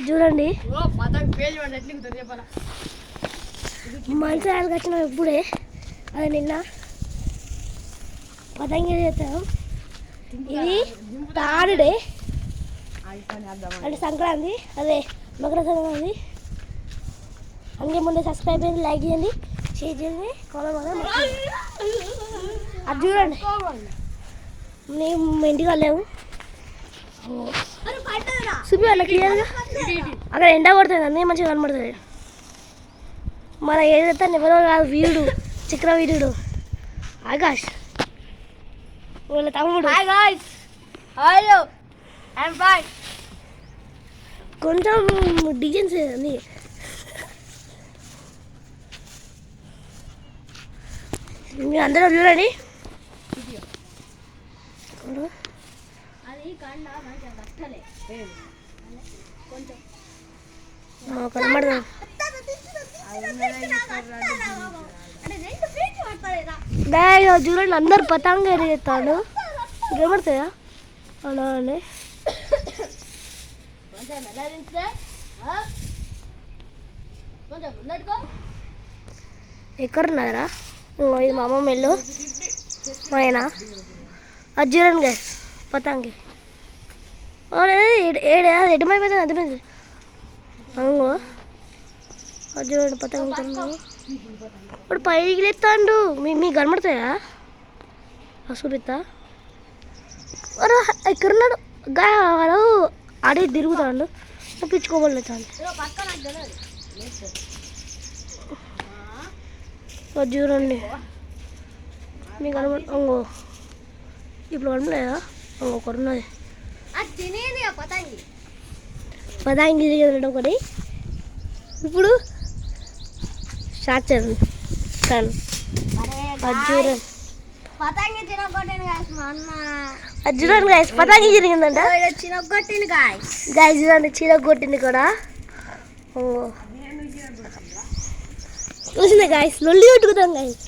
చూడండి మంచి రాయలకు వచ్చినాం ఇప్పుడే. అది నిన్న పతంగి చేస్తాం. ఇది థర్డ్ డే అంటే సంక్రాంతి, అదే మకర సంక్రాంతి. అందుకే ముందే సబ్స్క్రైబ్ చేయండి, లైక్ చేయండి, షేర్ చేయండి, కామెంట్ మాత్రం అది చూడండి. మేము ఇంటికి వెళ్ళాము. చూపి వాళ్ళ క్లియర్గా అక్కడ ఎండ కొడుతుంది, అన్నీ మంచిగా కనబడుతుంది. మన ఏదైతే ఎవరో కాదు, వీరుడు, చక్ర వీరుడు ఆకాష్ వాళ్ళ తమ్ముడు. కొంచెం డిజైన్స్ అన్నీ మీరు అందరూ చూడండి. కనబడదు చూడండి, అందరు పతంగా ఎరుగుతాడు. కనబడతాయా అలా అని ఎక్కడున్నారా? ఇది మా అమ్మమ్మ ఇల్లు, మా ఆయన. అది చూడండి గైస్ పతంగి ఎడమైపోతుంది, అర్థమైంది. అవును అది చూడండి పతంగి ఇప్పుడు పైకి లేస్తాడు. మీకు కనబడతాయా? చూపిస్తా. ఎక్కడున్నాడు గాడు? ఆడే తిరుగుతాడు, పిచ్చుకోబడలేదు. చూడండి మీకు కనబడ ఇప్పుడు కనబడలేదా? ఒకటి పతంగి తిరిగి ఒకటి. ఇప్పుడు స్టార్ట్ చేయండి. చూడండి గాయస్, పతంగి జరిగిందంట. గాయస్ చూడండి, చిరగొట్టింది కూడా. చూసిందా గాయస్? లొల్లి పెట్టుకుంటాం గాయస్,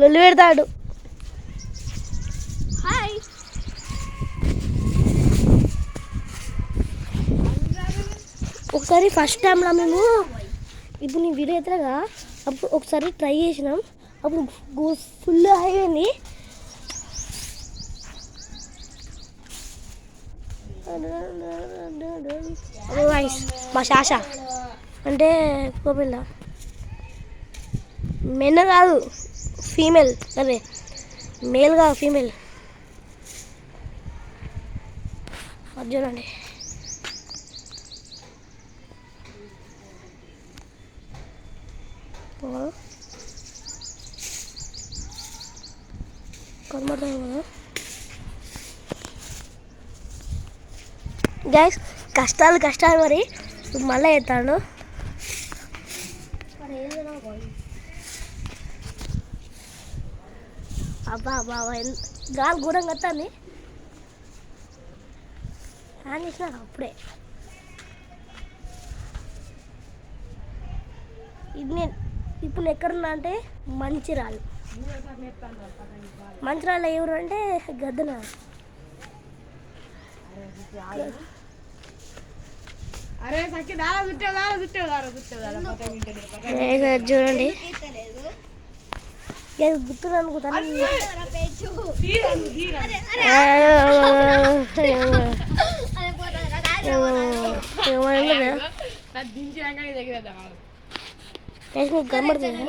లొల్లి పెడతాడు. ఒకసారి ఫస్ట్ టైంలో మేము ఇప్పుడు నీ వీడియో ఎత్తగా అప్పుడు ఒకసారి ట్రై చేసినాం. అప్పుడు ఫుల్ అయిపోయింది. వాయిస్ మా శాష అంటే కోపిల్ల, మెన్ కాదు ఫీమేల్, అదే మేల్ కాదు ఫీమేల్. అది చూడండి. కనబడతాయి కదా గైస్, కష్టాలు మరి మళ్ళీ ఎత్తాడు. అబ్బా బాబా గాలి గూడంగా వస్తుంది. ఆన్ చేసిన అప్పుడే. ఇది నేను ఇప్పుడు ఎక్కడున్నా అంటే మంచిర్యాల. మంచిర్యాల ఎవరు అంటే గద్దన. చూడండి గుర్తులు అనుకుంటాను. కనబడుతుంది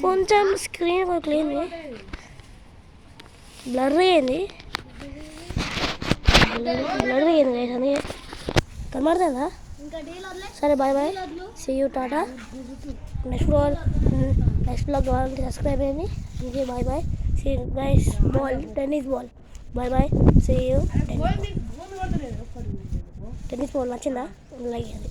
కొంచెం స్క్రీన్ క్లీన్ బ్లర్ అయ్యింది అని కనబడుతుందా? సరే బాయ్ బాయ్, సీ యూ, టాటా. నెక్స్ట్ బ్లాగ్ కావాలంటే సబ్స్క్రైబ్ అయ్యింది. అందుకే bye bye, see guys. Tennis ball bye bye, see you. Tennis ball నచ్చిందా? లైక్ చేయండి.